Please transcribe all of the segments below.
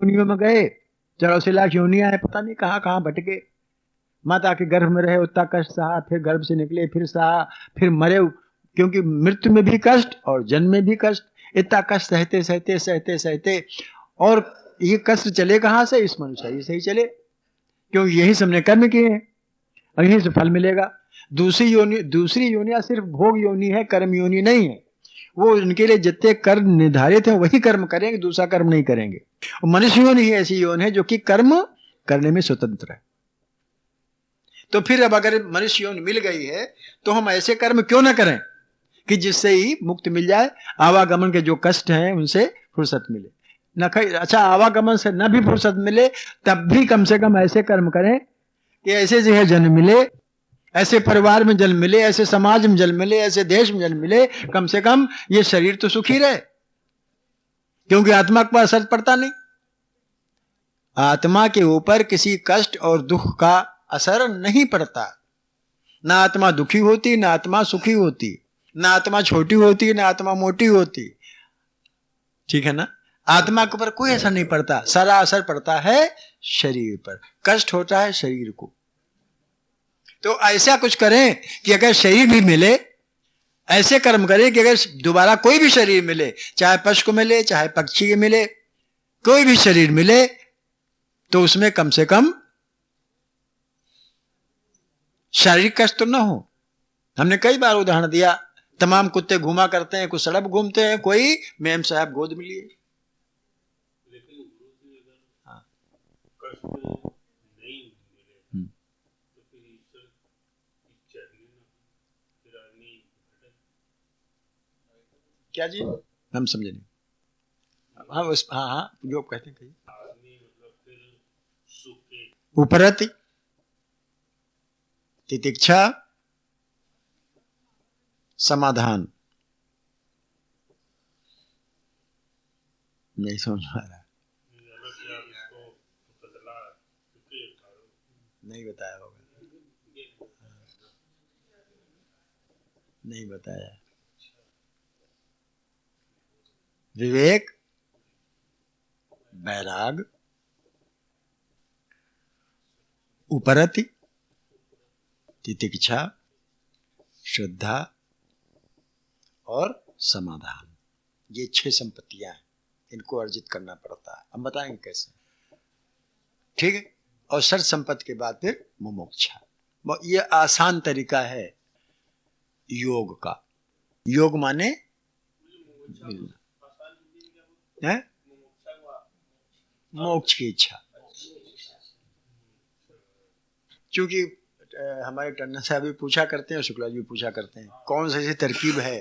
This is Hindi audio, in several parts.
योनियों में गए, 84 लाख योनियां हैं, पता नहीं कहाँ कहाँ भटके। माता के गर्भ में रहे उतना कष्ट सहा, फिर गर्भ से निकले फिर सहा, फिर मरे, क्योंकि मृत्यु में भी कष्ट और जन्म में भी कष्ट। इतना कष्ट सहते सहते सहते सहते, और ये कष्ट चले कहाँ से? इस मनुष्य शरीर से ही चले, क्योंकि यही सबने कर्म किए हैं और यहीं से फल मिलेगा। दूसरी योनियां सिर्फ भोग योनि है, कर्म योनि नहीं है। वो उनके लिए जितने कर्म निर्धारित है वही कर्म करेंगे, दूसरा कर्म नहीं करेंगे। और मनुष्य योनि ही ऐसी योनि है जो कि कर्म करने में स्वतंत्र है। तो फिर अब अगर मनुष्य योनि मिल गई है तो हम ऐसे कर्म क्यों ना करें कि जिससे ही मुक्ति मिल जाए, आवागमन के जो कष्ट हैं उनसे फुर्सत मिले। न अच्छा, आवागमन से न भी फुर्सत मिले तब भी कम से कम ऐसे कर्म करें कि ऐसे जगह जन्म मिले, ऐसे परिवार में जन्म मिले, ऐसे समाज में जन्म मिले, ऐसे देश में जन्म मिले, कम से कम ये शरीर तो सुखी रहे, क्योंकि आत्मा पर असर पड़ता नहीं। आत्मा के ऊपर किसी कष्ट और दुख का असर नहीं पड़ता। ना आत्मा दुखी होती, ना आत्मा सुखी होती, ना आत्मा छोटी होती, ना आत्मा मोटी होती। ठीक है ना? आत्मा के ऊपर कोई असर नहीं पड़ता, सारा असर पड़ता है शरीर पर, कष्ट होता है शरीर को। तो ऐसा कुछ करें कि अगर शरीर भी मिले, ऐसे कर्म करें कि अगर दोबारा कोई भी शरीर मिले, चाहे पशु को मिले, चाहे पक्षी को मिले, कोई भी शरीर मिले, तो उसमें कम से कम शारीरिक कष्ट तो ना हो। हमने कई बार उदाहरण दिया, तमाम कुत्ते घूमा करते हैं, कुछ सड़क घूमते हैं, कोई मेम साहब गोद में लिए। क्या जी? हम समझे नहीं। हाँ, जो कहते हैं उपरति, तितिक्षा, समाधान। नहीं समझ आ रहा, नहीं बताया होगा, नहीं बताया। विवेक, वैराग, उपरति, तितिक्षा, श्रद्धा और समाधान, ये 6 संपत्तियां हैं। इनको अर्जित करना पड़ता है। हम बताएंगे कैसे, ठीक है? और सर्व संपत्ति के बाद फिर मुमुक्षा। ये आसान तरीका है योग का। योग माने है मोक्ष की इच्छा। क्योंकि हमारे टंडन साहब भी पूछा करते हैं और शुक्ला जी भी पूछा करते हैं, कौन सी ऐसी तरकीब है,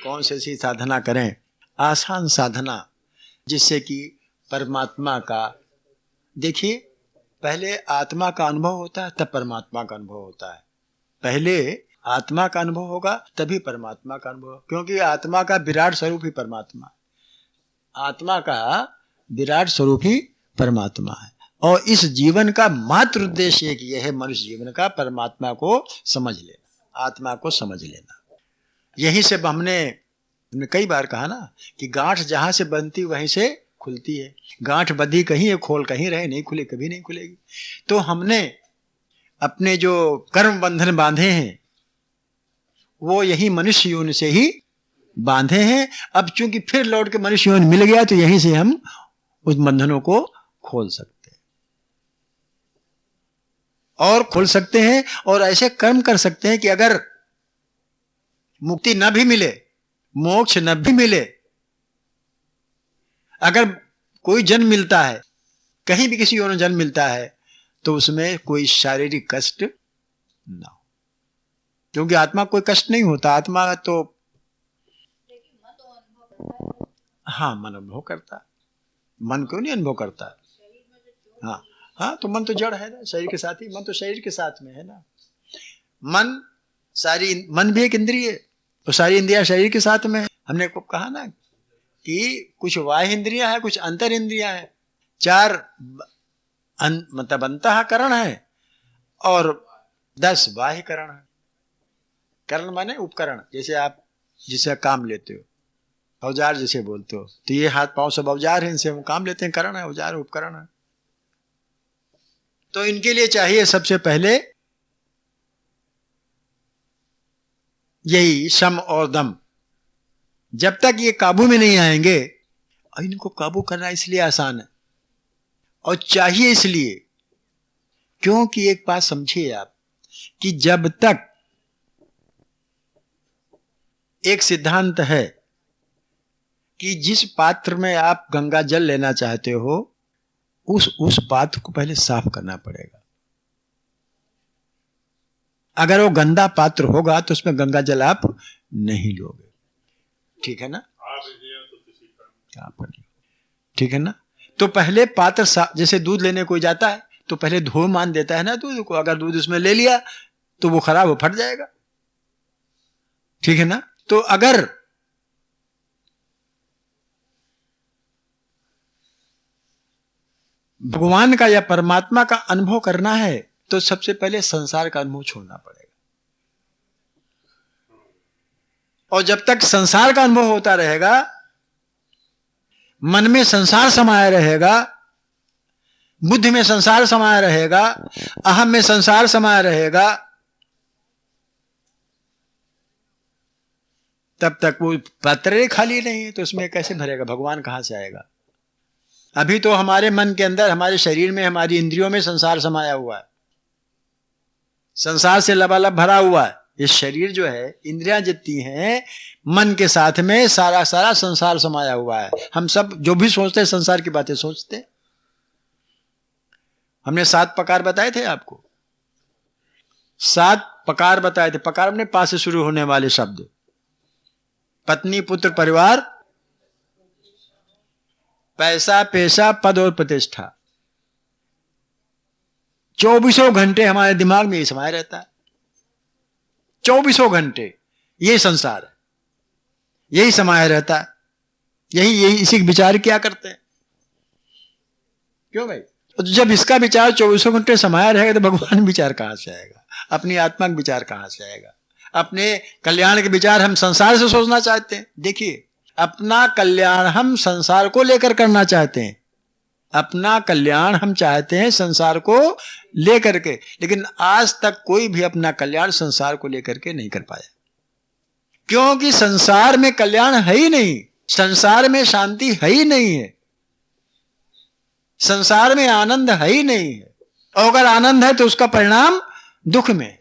कौन सी ऐसी साधना करें, आसान साधना जिससे कि परमात्मा का, देखिए पहले आत्मा का अनुभव होता है तब परमात्मा का अनुभव होता है। पहले आत्मा का अनुभव होगा तभी परमात्मा का अनुभव, क्योंकि आत्मा का विराट स्वरूप ही परमात्मा, आत्मा का विराट स्वरूप ही परमात्मा है। और इस जीवन का मात्र उद्देश्य एक ये है, मनुष्य जीवन का, परमात्मा को समझ लेना, आत्मा को समझ लेना। यही से हमने कई बार कहा ना कि गांठ जहां से बनती वहीं से खुलती है। गांठ बंधी कहीं है, खोल कहीं रहे, नहीं खुले कभी नहीं खुलेगी। तो हमने अपने जो कर्म बंधन बांधे हैं वो यही मनुष्य योनि से ही बांधे हैं। अब चूंकि फिर लौट के मनुष्य योनि मिल गया तो यहीं से हम उस बंधनों को खोल सकते हैं, और खोल सकते हैं और ऐसे कर्म कर सकते हैं कि अगर मुक्ति न भी मिले, मोक्ष न भी मिले, अगर कोई जन्म मिलता है, कहीं भी किसी और जन्म मिलता है, तो उसमें कोई शारीरिक कष्ट ना हो, क्योंकि आत्मा कोई कष्ट नहीं होता। आत्मा तो हाँ मन अनुभव करता, मन क्यों नहीं अनुभव करता? हाँ हाँ, तो मन तो जड़ है ना, शरीर के साथ ही, मन तो शरीर के साथ में है ना। मन भी एक इंद्रिय है, तो सारी इंद्रियां शरीर के साथ में है। हमने को कहा ना कि कुछ बाह्य इंद्रियां हैं, कुछ अंतर इंद्रियां हैं, 4 मतलब अंतःकरण है और 10 बाह्य करण है। करण माने उपकरण, जैसे आप जिससे काम लेते हो, औजार जिसे बोलते हो, तो ये हाथ पांव सब औजार हैं, इनसे हम काम लेते हैं, करण है, औजार उपकरण है। तो इनके लिए चाहिए सबसे पहले यही शम और दम। जब तक ये काबू में नहीं आएंगे, और इनको काबू करना इसलिए आसान है और चाहिए इसलिए, क्योंकि एक बात समझिए आप कि जब तक एक सिद्धांत है कि जिस पात्र में आप गंगा जल लेना चाहते हो उस पात्र को पहले साफ करना पड़ेगा। अगर वो गंदा पात्र होगा तो उसमें गंगा जल आप नहीं लोगे, ठीक है ना? ठीक है ना? तो पहले पात्र जैसे दूध लेने कोई जाता है तो पहले धो मान देता है ना दूध को। अगर दूध उसमें ले लिया तो वो खराब हो, फट जाएगा, ठीक है ना? तो अगर भगवान का या परमात्मा का अनुभव करना है तो सबसे पहले संसार का अनुभव छोड़ना पड़ेगा। और जब तक संसार का अनुभव होता रहेगा, मन में संसार समाया रहेगा, बुद्धि में संसार समाया रहेगा, अहम में संसार समाया रहेगा, तब तक वो पात्र खाली नहीं है, तो उसमें कैसे भरेगा? भगवान कहां से आएगा? अभी तो हमारे मन के अंदर, हमारे शरीर में, हमारी इंद्रियों में संसार समाया हुआ है, संसार से लबालब भरा हुआ है। ये शरीर जो है, इंद्रियां जितनी हैं, मन के साथ में सारा सारा संसार समाया हुआ है। हम सब जो भी सोचते हैं संसार की बातें सोचते हैं। हमने 7 प्रकार बताए थे आपको, 7 प्रकार बताए थे। प्रकार में पा से शुरू होने वाले शब्द, पत्नी, पुत्र, परिवार, पैसा, पेशा, पद और प्रतिष्ठा। 24 घंटे हमारे दिमाग में ये समाया रहता है। 24 घंटे ये संसार है, यही समाया रहता है, यही इसी विचार क्या करते हैं। क्यों भाई? तो जब इसका विचार 24 घंटे समाया रहेगा तो भगवान विचार कहां से आएगा? अपनी आत्मा का विचार कहां से आएगा? अपने कल्याण के विचार हम संसार से सोचना चाहते हैं। देखिए, अपना कल्याण हम संसार को लेकर करना चाहते हैं, अपना कल्याण हम चाहते हैं संसार को लेकर के, लेकिन आज तक कोई भी अपना कल्याण संसार को लेकर के नहीं कर पाया, क्योंकि संसार में कल्याण है ही नहीं, संसार में शांति है ही नहीं है, संसार में आनंद है ही नहीं है। और अगर आनंद है तो उसका परिणाम दुख में।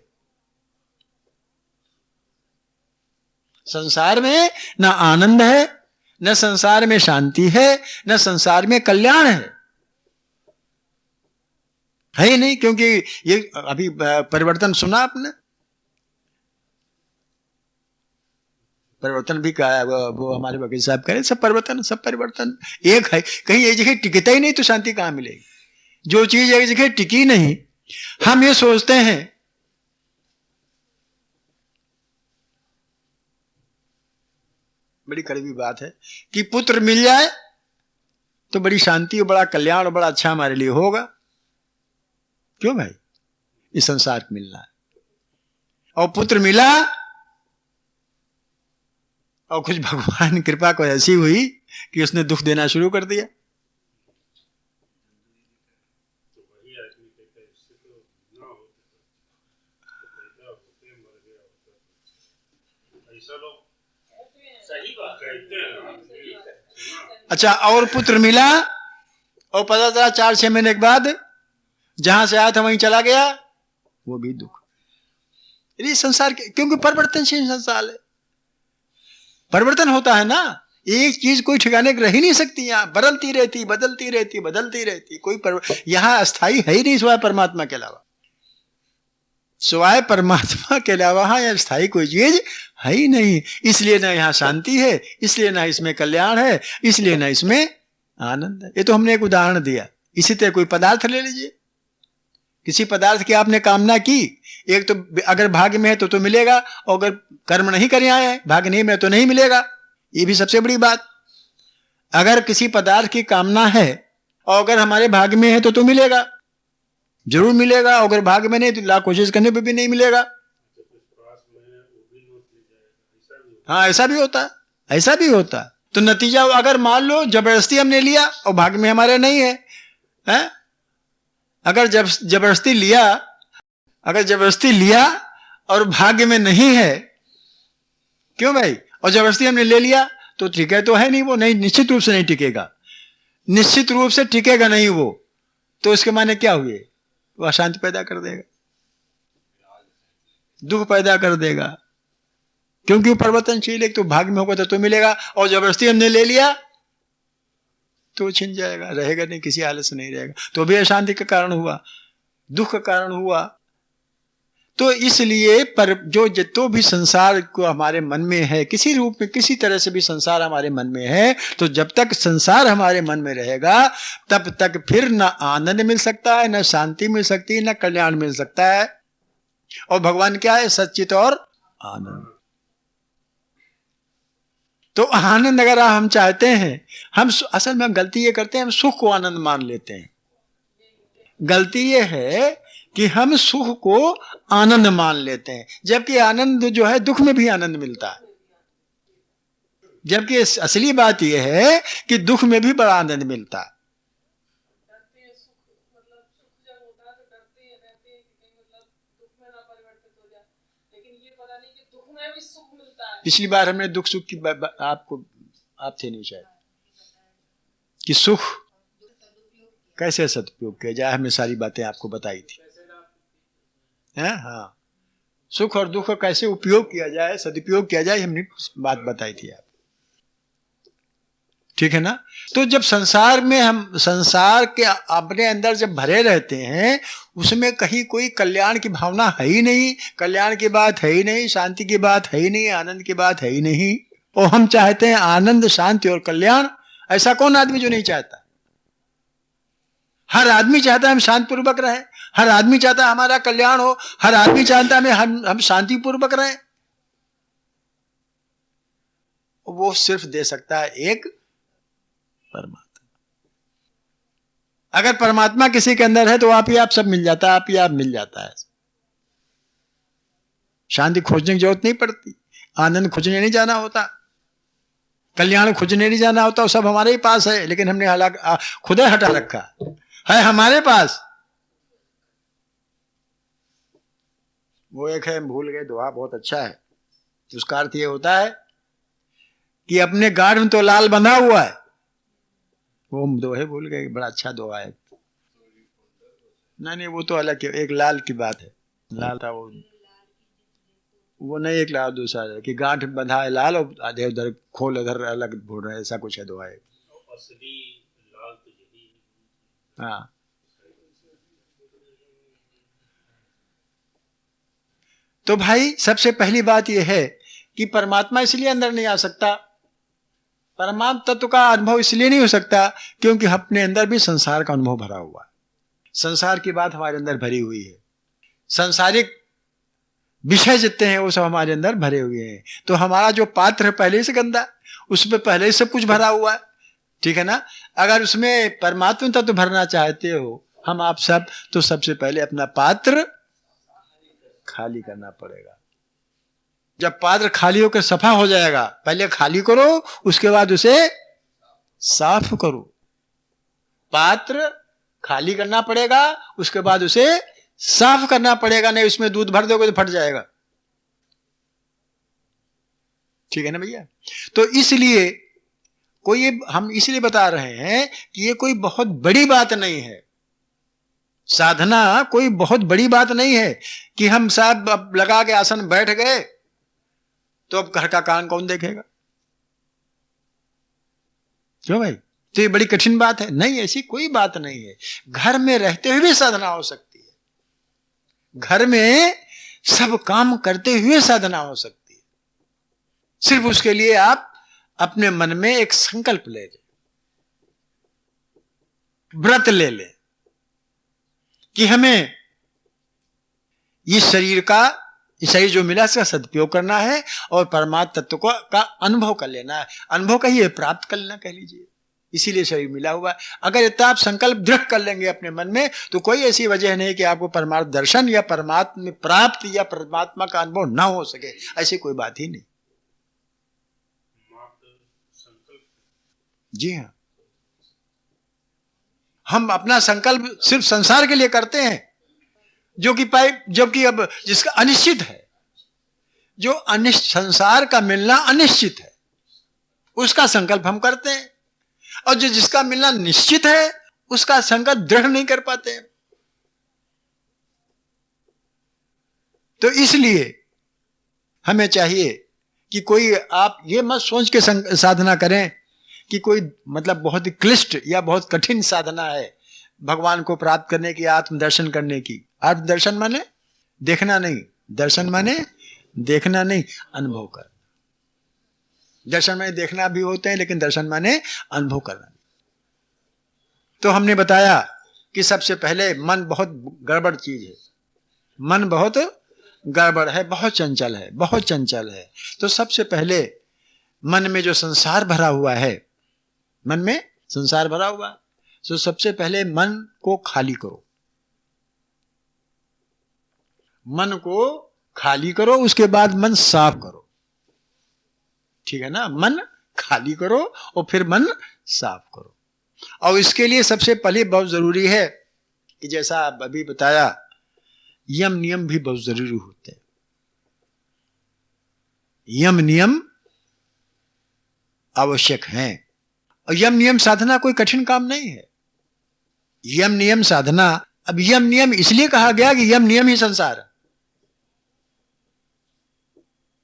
संसार में ना आनंद है, न संसार में शांति है, न संसार में कल्याण है ही नहीं। क्योंकि ये अभी परिवर्तन सुना आपने, परिवर्तन भी कहा, वो हमारे वकील साहब कह रहे, सब परिवर्तन एक है। कहीं एक जगह टिकता ही नहीं तो शांति कहां मिलेगी? जो चीज एक जगह टिकी नहीं, हम ये सोचते हैं बड़ी कड़वी बात है कि पुत्र मिल जाए तो बड़ी शांति और बड़ा कल्याण और बड़ा अच्छा हमारे लिए होगा। क्यों भाई? इस संसार को मिलना है, और पुत्र मिला और कुछ भगवान की कृपा को ऐसी हुई कि उसने दुख देना शुरू कर दिया। अच्छा, और पुत्र मिला और पता चला 4-6 महीने के बाद जहां से आया था वहीं चला गया, वो भी दुख। ये संसार के, क्योंकि परिवर्तनशील संसार है, परिवर्तन होता है ना। एक चीज कोई ठिकाने रह ही नहीं सकती, यहाँ बदलती रहती कोई यहाँ अस्थाई है ही नहीं सिवाय परमात्मा के अलावा। सिवाय परमात्मा के अलावा यहाँ स्थायी कोई चीज है ही नहीं। इसलिए ना यहाँ शांति है, इसलिए ना इसमें कल्याण है, इसलिए ना इसमें आनंद है। ये तो हमने एक उदाहरण दिया। इसी तरह कोई पदार्थ ले लीजिए, किसी पदार्थ की आपने कामना की, एक तो अगर भाग्य में है तो मिलेगा, और अगर कर्म नहीं करे आए हैं, भाग्य नहीं में तो नहीं मिलेगा। ये भी सबसे बड़ी बात। अगर किसी पदार्थ की कामना है और अगर हमारे भाग्य में है तो मिलेगा, जरूर मिलेगा, और अगर भाग्य में नहीं तो लाख कोशिश करने पे भी नहीं मिलेगा। हाँ, ऐसा भी होता है, ऐसा भी होता है। तो नतीजा अगर मान लो जबरदस्ती हमने लिया और भाग्य में हमारे नहीं है, हैं? अगर जबरदस्ती लिया और भाग्य में नहीं है, क्यों भाई? और जबरदस्ती हमने ले लिया तो टिके तो है नहीं, वो नहीं, निश्चित रूप से नहीं टिकेगा, निश्चित रूप से टिकेगा नहीं वो। तो इसके माने क्या हुए? वो अशांति पैदा कर देगा, दुख पैदा कर देगा, क्योंकि वो परिवर्तनशील है। तो भाग्य में होगा तो मिलेगा, और जबरदस्ती हमने ले लिया तो छिन जाएगा, रहेगा नहीं, किसी हालत से नहीं रहेगा, तो भी अशांति का कारण हुआ, दुख का कारण हुआ। तो इसलिए पर जो भी संसार को हमारे मन में है, किसी रूप में किसी तरह से भी संसार हमारे मन में है, तो जब तक संसार हमारे मन में रहेगा तब तक फिर न आनंद मिल सकता है, न शांति मिल सकती है, न कल्याण मिल सकता है। और भगवान क्या है? सच्चित और आनंद। तो आनंद अगर हम चाहते हैं, हम असल में हम गलती ये करते हैं, हम सुख को आनंद मान लेते हैं। गलती ये है कि हम सुख को आनंद मान लेते हैं, जबकि आनंद जो है दुख में भी आनंद मिलता है। जबकि असली बात यह है कि दुख में भी बड़ा आनंद मिलता है। पिछली बार हमने दुख सुख की आप थे नहीं शायद, कि सुख कैसे सदुपयोग किया जाए, हमने सारी बातें आपको बताई थी, हैं? हाँ, सुख और दुख का कैसे उपयोग किया जाए, सदुपयोग किया जाए, हमने बात बताई थी आप, ठीक है ना? तो जब संसार में हम संसार के अपने अंदर जब भरे रहते हैं, उसमें कहीं कोई कल्याण की भावना है ही नहीं, कल्याण की बात है ही नहीं, शांति की बात है ही नहीं, आनंद की बात है ही नहीं, और हम चाहते हैं आनंद, शांति और कल्याण। ऐसा कौन आदमी जो नहीं चाहता? हर आदमी चाहता है हम शांतिपूर्वक रहें, हर आदमी चाहता है हमारा कल्याण हो, हर आदमी चाहता है हम शांतिपूर्वक रहें। वो सिर्फ दे सकता है एक परमात्मा। अगर परमात्मा किसी के अंदर है तो आप ही आप सब मिल जाता है, आप ही आप मिल जाता है। शांति खोजने की जरूरत नहीं पड़ती, आनंद खोजने नहीं जाना होता, कल्याण खोजने नहीं जाना होता, वो सब हमारे ही पास है, लेकिन हमने खुद हटा रखा है हमारे पास। वो एक है, भूल गए, दोहा बहुत अच्छा है, उसका अर्थ ये होता है कि अपने गाढ़ में तो लाल बंधा हुआ है, वो दोहे भूल गए, बड़ा अच्छा दोहा है। नहीं वो तो अलग है, एक लाल की बात है, लाल था वो नहीं, एक लाल दूसरा है कि गांठ बंधा है लाल और आधे उधर खोल उधर अलग भूल रहे, ऐसा कुछ है दोहा है। हाँ, तो भाई सबसे पहली बात यह है कि परमात्मा इसलिए अंदर नहीं आ सकता, परमात्मा तत्व का अनुभव इसलिए नहीं हो सकता क्योंकि अपने अंदर भी संसार का अनुभव भरा हुआ है, संसार की बात हमारे अंदर भरी हुई है, संसारिक विषय जितने हैं वो सब हमारे अंदर भरे हुए हैं। तो हमारा जो पात्र है पहले से गंदा, उसमें पहले ही सब कुछ भरा हुआ है, ठीक है ना? अगर उसमें परमात्मा तत्व भरना चाहते हो हम आप सब, तो सबसे पहले अपना पात्र खाली करना पड़ेगा। जब पात्र खाली होकर सफा हो जाएगा, पहले खाली करो, उसके बाद उसे साफ करो। पात्र खाली करना पड़ेगा, उसके बाद उसे साफ करना पड़ेगा, नहीं उसमें दूध भर दोगे तो फट जाएगा, ठीक है ना भैया? तो इसलिए हम इसलिए बता रहे हैं कि ये कोई बहुत बड़ी बात नहीं है, साधना कोई बहुत बड़ी बात नहीं है कि हम सब अब लगा के आसन बैठ गए तो अब घर का काम कौन देखेगा, क्यों भाई? तो ये बड़ी कठिन बात है? नहीं, ऐसी कोई बात नहीं है। घर में रहते हुए भी साधना हो सकती है, घर में सब काम करते हुए साधना हो सकती है। सिर्फ उसके लिए आप अपने मन में एक संकल्प ले लें, व्रत ले लें कि हमें इस शरीर जो मिला इसका सदुपयोग करना है और परमात्मा तत्व का अनुभव कर लेना है, अनुभव का ही प्राप्त कर लेना कह लीजिए, इसीलिए शरीर मिला हुआ है। अगर इतना आप संकल्प दृढ़ कर लेंगे अपने मन में तो कोई ऐसी वजह नहीं कि आपको परमात्मा दर्शन या परमात्मा प्राप्त या परमात्मा का अनुभव ना हो सके, ऐसी कोई बात ही नहीं। जी हाँ, हम अपना संकल्प सिर्फ संसार के लिए करते हैं, जो कि अब जिसका अनिश्चित है, जो संसार का मिलना अनिश्चित है, उसका संकल्प हम करते हैं, और जो जिसका मिलना निश्चित है उसका संकल्प दृढ़ नहीं कर पाते हैं। तो इसलिए हमें चाहिए कि कोई, आप ये मत सोच के साधना करें कि कोई मतलब बहुत ही क्लिष्ट या बहुत कठिन साधना है भगवान को प्राप्त करने की, आत्मदर्शन करने की। आत्मदर्शन माने देखना नहीं, दर्शन माने देखना नहीं, अनुभव करना। दर्शन माने देखना भी होते हैं, लेकिन दर्शन माने अनुभव करना। तो हमने बताया कि सबसे पहले मन बहुत गड़बड़ चीज है, मन बहुत गड़बड़ है, बहुत चंचल है, बहुत चंचल है। तो सबसे पहले मन में जो संसार भरा हुआ है, मन में संसार भरा हुआ, तो सबसे पहले मन को खाली करो, मन को खाली करो, उसके बाद मन साफ करो। ठीक है ना, मन खाली करो और फिर मन साफ करो। और इसके लिए सबसे पहले बहुत जरूरी है कि जैसा आप अभी बताया, यम नियम भी बहुत जरूरी होते हैं। यम नियम आवश्यक हैं, और यम नियम साधना कोई कठिन काम नहीं है। यम नियम साधना, अब यम नियम इसलिए कहा गया कि यम नियम ही संसार है,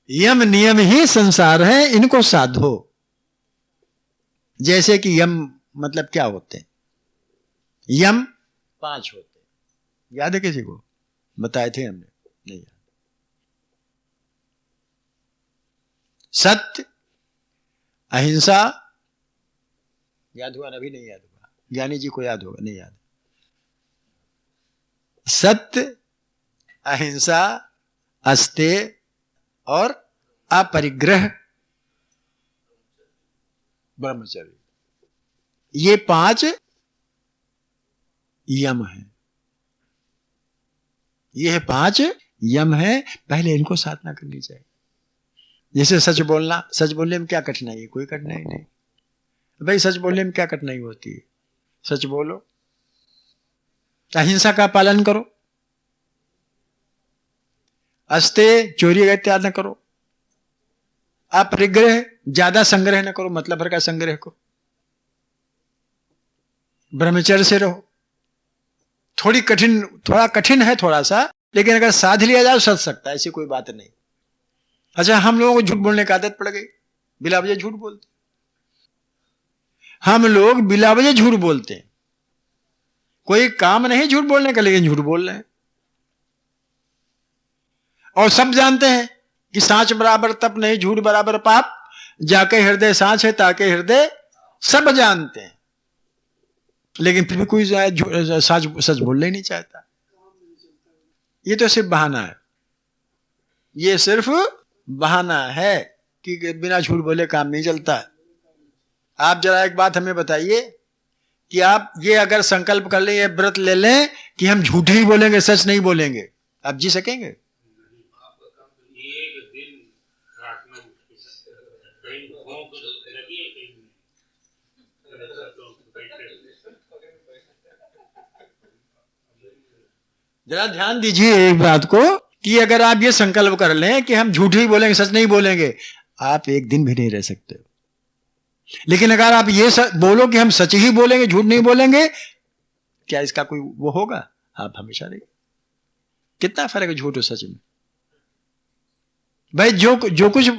यम नियम ही संसार है, इनको साधो। जैसे कि यम मतलब क्या होते हैं? यम 5 होते हैं, याद है किसी को? बताए थे हमने, नहीं याद। सत्य, अहिंसा, याद हुआ? अभी नहीं याद हुआ, ज्ञानी जी को याद होगा, नहीं याद। सत्य, अहिंसा, अस्तेय और अपरिग्रह, ब्रह्मचर्य, ये 5 यम है। ये 5 यम है, पहले इनको साधना करनी चाहिए। जैसे सच बोलना, सच बोलने में क्या कठिनाई है? कोई कठिनाई नहीं भाई, सच बोलने में क्या कठिनाई होती है? सच बोलो। अहिंसा का पालन करो, अस्तेय, चोरी इत्यादि न करो, अपरिग्रह, ज्यादा संग्रह न करो, मतलब भर का संग्रह करो, ब्रह्मचर्य से रहो। थोड़ा कठिन है थोड़ा सा, लेकिन अगर साध लिया जाए तो सध सकता है, ऐसी कोई बात नहीं। अच्छा, हम लोगों को झूठ बोलने की आदत पड़ गई, बिला वजह झूठ बोलते, हम लोग बिला वजह झूठ बोलते हैं। कोई काम नहीं झूठ बोलने का, लेकिन झूठ बोल रहे हैं। और सब जानते हैं कि सांच बराबर तप नहीं, झूठ बराबर पाप, जाके हृदय सांच है ताके हृदय, सब जानते हैं, लेकिन फिर भी कोई सच बोलना ही नहीं चाहता। ये तो सिर्फ बहाना है, ये सिर्फ बहाना है कि बिना झूठ बोले काम नहीं चलता है। आप जरा एक बात हमें बताइए कि आप ये अगर संकल्प कर लें, ये व्रत ले लें कि हम झूठ ही बोलेंगे, सच नहीं बोलेंगे, आप जी सकेंगे? जरा ध्यान दीजिए एक बात को कि अगर आप ये संकल्प कर लें कि हम झूठ ही बोलेंगे, सच नहीं बोलेंगे, आप एक दिन भी नहीं रह सकते। लेकिन अगर आप ये बोलो कि हम सच ही बोलेंगे, झूठ नहीं बोलेंगे, क्या इसका कोई वो होगा? आप हमेशा रहेंगे। कितना फर्क है झूठ और सच में? भाई जो कुछ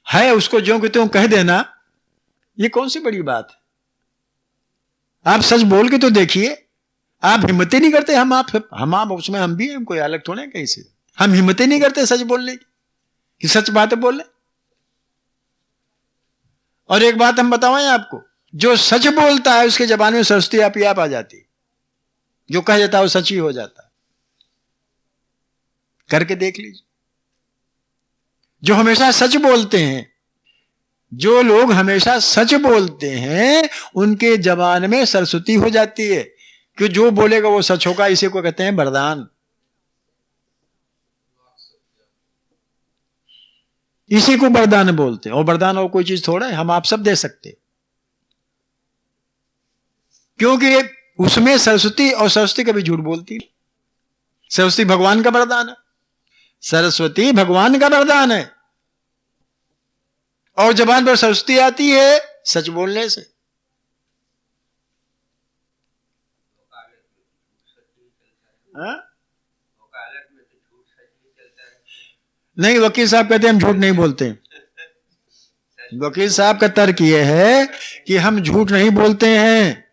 है उसको जो कि तुम कह देना, ये कौन सी बड़ी बात है? आप सच बोल के तो देखिए। आप हिम्मत ही नहीं करते, हम आप उसमें हम भी हैं, कोई अलग थोड़े कहीं से। हम हिम्मत ही नहीं करते सच बोलने की कि सच बात बोले। और एक बात हम बताएं आपको, जो सच बोलता है उसके जबान में सरस्वती आप ही आप आ जाती, जो कह जाता है वो सच ही हो जाता है। करके देख लीजिए। जो हमेशा सच बोलते हैं, जो लोग हमेशा सच बोलते हैं, उनके जबान में सरस्वती हो जाती है कि जो बोलेगा वो सच होगा। इसी को कहते हैं वरदान। इसी को वरदान बोलते हैं। और वरदान और कोई चीज थोड़ा है, हम आप सब दे सकते। क्योंकि उसमें सरस्वती, और सरस्वती कभी झूठ बोलती नहीं। सरस्वती भगवान का वरदान है, सरस्वती भगवान का वरदान है। और जबान पर सरस्वती आती है सच बोलने से। हाँ? नहीं, वकील साहब कहते हैं हम झूठ नहीं बोलते। वकील साहब का तर्क यह है कि हम झूठ नहीं बोलते हैं।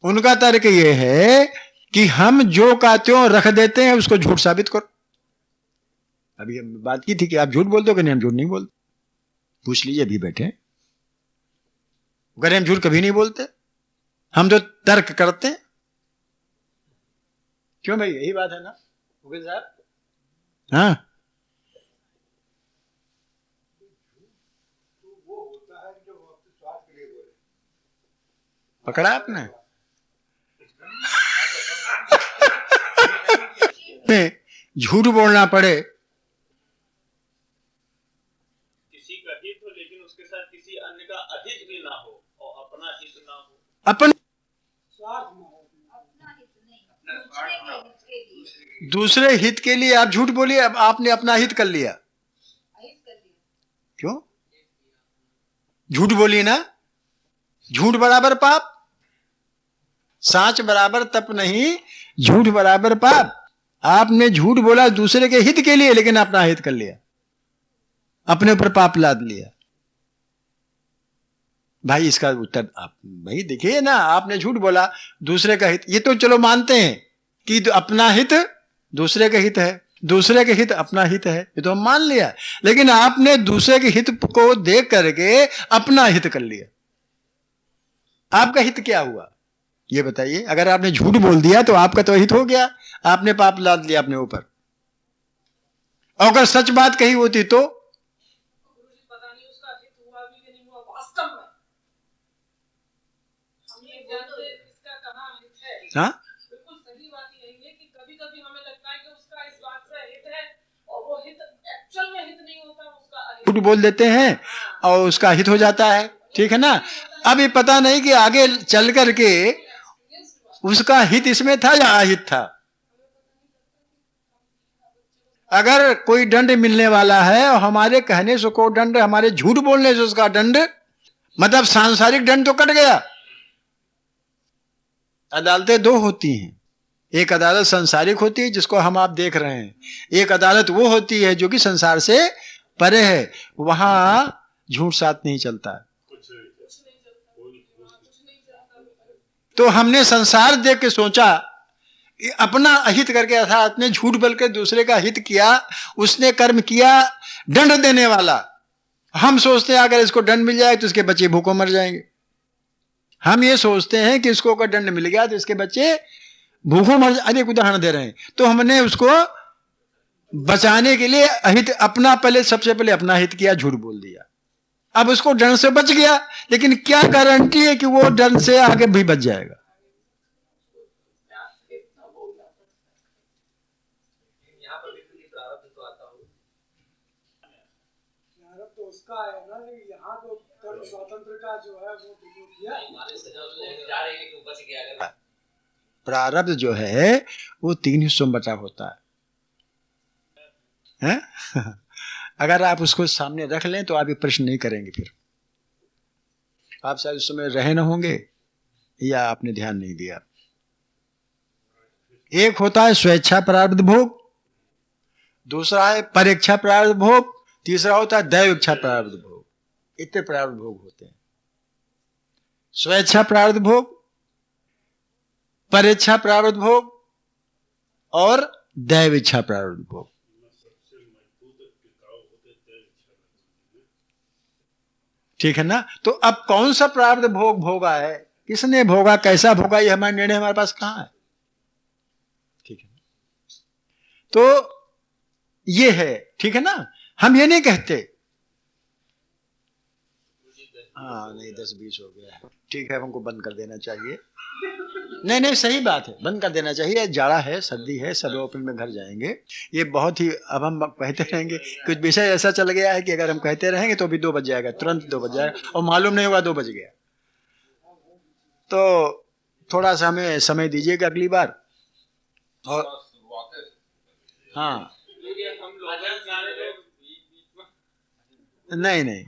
उनका तर्क यह है कि हम जो कहते हो रख देते हैं, उसको झूठ साबित करो। अभी हम बात की थी कि आप झूठ बोलते हो कि नहीं, हम झूठ नहीं बोलते। पूछ लीजिए, अभी बैठे अगर हम झूठ कभी नहीं बोलते, हम जो तर्क करते हैं। क्यों भाई, यही बात है ना वकील साहब? हाँ, पकड़ा आपने? झूठ बोलना पड़े, किसी का हित हो लेकिन उसके साथ किसी अन्य का अहित भी ना हो और अपना हित ना हो, अपन स्वार्थ न हो, अपना हित नहीं, दूसरे हित के लिए आप झूठ बोलिए। अब आपने अपना हित कर लिया। अहित कर लिया। क्यों झूठ बोलिए ना? झूठ बराबर पाप, साच बराबर तप नहीं, झूठ बराबर पाप। आपने झूठ बोला दूसरे के हित के लिए, लेकिन अपना हित कर लिया, अपने ऊपर पाप लाद लिया। भाई इसका उत्तर आप भाई देखिए ना, आपने झूठ बोला दूसरे का हित, ये तो चलो मानते हैं कि अपना हित दूसरे का हित है, दूसरे के हित अपना हित है, ये तो हम मान लिया। लेकिन आपने दूसरे के हित को देख करके अपना हित कर लिया। आपका हित क्या हुआ ये बताइए? अगर आपने झूठ बोल दिया तो आपका तो हित हो गया, आपने पाप लाद लिया अपने ऊपर। और अगर सच बात कही होती तो पता नहीं उसका हित हुआ भी कि नहीं हुआ। वास्तव में हम ये जानते इसका कहाँ हित है। हाँ, बिल्कुल सही बात यही है कि कभी-कभी हमें लगता है कि उसका इस बात से हित है और वो हित एक्चुअल में हित नहीं होता, उसका अहित। झूठ बोल देते हैं और उसका हित हो जाता है, ठीक है ना? अब ये पता नहीं कि आगे चल करके उसका हित इसमें था या अहित था। अगर कोई दंड मिलने वाला है और हमारे कहने से को दंड, हमारे झूठ बोलने से उसका दंड, मतलब सांसारिक दंड तो कट गया। अदालतें दो होती हैं, एक अदालत संसारिक होती है जिसको हम आप देख रहे हैं, एक अदालत वो होती है जो कि संसार से परे है, वहां झूठ साथ नहीं चलता। तो हमने संसार देख के सोचा कि अपना अहित करके, अर्थात अपने झूठ बोल के दूसरे का हित किया, उसने कर्म किया दंड देने वाला। हम सोचते हैं अगर इसको दंड मिल जाए तो इसके बच्चे भूखों मर जाएंगे। हम ये सोचते हैं कि इसको अगर दंड मिल गया तो इसके बच्चे भूखों मर जाए। एक उदाहरण दे रहे हैं, तो हमने उसको बचाने के लिए अहित अपना, पहले सबसे पहले अपना हित किया, झूठ बोल दिया। अब उसको दंड से बच गया, लेकिन क्या गारंटी है कि वो दंड से आगे भी बच जाएगा? यहाँ पर भी प्रारब्ध तो आता हो, प्रारब्ध तो उसका है ना, लेकिन यहाँ तो कर्म स्वतंत्र का जो है वो किया। हमारे सजा उसको जा रही है कि बच गया। अगर प्रारब्ध जो है वो 3 हिस्सों में बटा होता है? अगर आप उसको सामने रख लें तो आप ये प्रश्न नहीं करेंगे, फिर आप शायद उस समय रहे न होंगे या आपने ध्यान नहीं दिया। एक होता है स्वेच्छा प्रारब्ध भोग, दूसरा है परेच्छा प्रारब्ध भोग, तीसरा होता है दैव इच्छा प्रारब्ध भोग। इतने प्रारब्ध भोग होते हैं। स्वेच्छा प्रारब्ध भोग, परेच्छा प्रारब्ध भोग और दैव इच्छा प्रारब्ध भोग। ठीक है ना? तो अब कौन सा प्रारब्ध भोग भोगा है, किसने भोगा, कैसा भोगा, ये हमारा निर्णय हमारे पास कहां है? ठीक है, तो ये है, ठीक है ना? हम ये नहीं कहते हाँ नहीं 10-20 हो गया है, ठीक है, हमको बंद कर देना चाहिए। नहीं नहीं सही बात है, बंद कर देना चाहिए। जाड़ा है, सर्दी है, सब अप्रैल में घर जाएंगे। ये बहुत ही, अब हम कहते रहेंगे, कुछ विषय ऐसा चल गया है कि अगर हम कहते रहेंगे तो अभी 2 बज जाएगा, तुरंत 2 बज जाएगा और मालूम नहीं होगा 2 बज गया। तो थोड़ा सा हमें समय दीजिएगा अगली बार। और हाँ हम लोग सारे लोग नहीं